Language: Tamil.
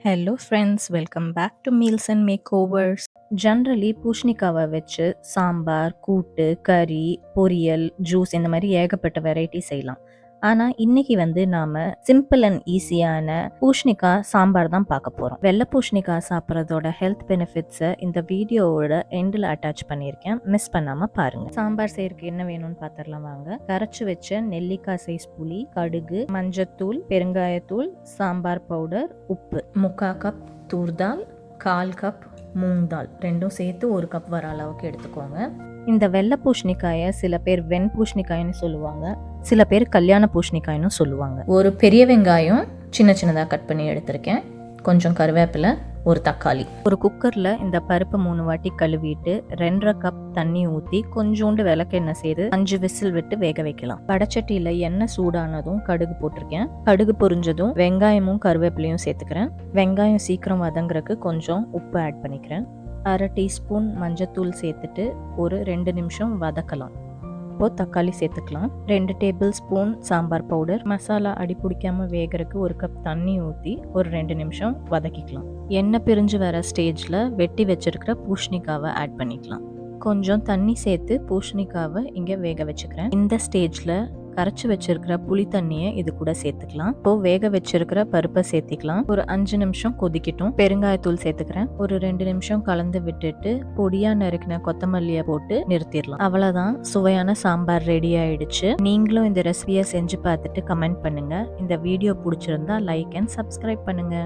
Hello friends, welcome back to meals and makeovers. Generally பூசணிக்காவை வச்சு சாம்பார், கூட்டு, கறி, பொரியல், ஜூஸ் இந்த மாதிரி ஏகப்பட்ட வெரைட்டி செய்யலாம். ஆனால் இன்னைக்கு நாம சிம்பிள் அண்ட் ஈஸியான பூசணிக்காய் சாம்பார் தான் பார்க்க போகிறோம். வெள்ளை பூசணிக்காய் சாப்பிட்றதோட ஹெல்த் பெனிஃபிட்ஸை இந்த வீடியோவோட எண்டில் அட்டாச் பண்ணியிருக்கேன். மிஸ் பண்ணாமல் பாருங்கள். சாம்பார் செய்யறதுக்கு என்ன வேணும்னு பார்த்துடலாம் வாங்க. கரைச்சி வச்ச நெல்லிக்காய் சைஸ் புளி, கடுகு, மஞ்சத்தூள், பெருங்காயத்தூள், சாம்பார் பவுடர், உப்பு, 3/4 கப் தூர்தால், 1/4 கப் மூங் தால், ரெண்டும் சேர்த்து 1 கப் வர அளவுக்கு எடுத்துக்கோங்க. இந்த வெள்ளை பூசணிக்காயை சில பேர் வெண் பூசணிக்காய்னு சொல்லுவாங்க, சில பேர் கல்யாண பூசணிக்காய்னு சொல்லுவாங்க. ஒரு பெரிய வெங்காயம் சின்ன சின்னதாக கட் பண்ணி எடுத்திருக்கேன், கொஞ்சம் கருவேப்பிலை, ஒரு தக்காளி. ஒரு குக்கரில் இந்த பருப்பு 3 வாட்டி கழுவிட்டு 2.5 கப் தண்ணி ஊற்றி கொஞ்சோண்டு விளக்கெண்ணெய் சேர்த்து 5 விசில் விட்டு வேக வைக்கலாம். வடச்சட்டியில் எண்ணெய் சூடானதும் கடுகு போட்டிருக்கேன். கடுகு பொரிஞ்சதும் வெங்காயமும் கருவேப்பிலையும் சேர்த்துக்கிறேன். வெங்காயம் சீக்கிரம் வதங்குறதுக்கு கொஞ்சம் உப்பு ஆட் பண்ணிக்கிறேன். 1/2 டீஸ்பூன் மஞ்சத்தூள் சேர்த்துட்டு ஒரு 2 நிமிஷம் வதக்கலாம். இப்போது தக்காளி சேர்த்துக்கலாம். 2 table spoon sambar powder. Masala அடி பிடிக்காம வேகிறதுக்கு 1 கப் தண்ணி ஊற்றி ஒரு 2 நிமிஷம் வதக்கிக்கலாம். எண்ணெய் பிரிஞ்சு வர ஸ்டேஜில் வெட்டி வச்சிருக்கிற பூசணிக்காவை ஆட் பண்ணிக்கலாம். கொஞ்சம் தண்ணி சேர்த்து பூசணிக்காவை இங்கே வேக வச்சுக்கிறேன். இந்த ஸ்டேஜில் கரைச்சி வச்சிருக்கிற புளி தண்ணியை இது கூட சேர்த்துக்கலாம். இப்போ வேக வச்சிருக்கிற பருப்பை சேர்த்திக்கலாம். ஒரு 5 நிமிஷம் கொதிக்கட்டும். பெருங்காயத்தூள் சேர்த்துக்கிறேன். ஒரு 2 நிமிஷம் கலந்து விட்டுட்டு பொடியா நறுக்கின கொத்தமல்லியை போட்டு நிறுத்திடலாம். அவ்வளவுதான், சுவையான சாம்பார் ரெடி ஆயிடுச்சு. நீங்களும் இந்த ரெசிபியை செஞ்சு பார்த்துட்டு கமெண்ட் பண்ணுங்க. இந்த வீடியோ பிடிச்சிருந்தா லைக் அண்ட் சப்ஸ்கிரைப் பண்ணுங்க.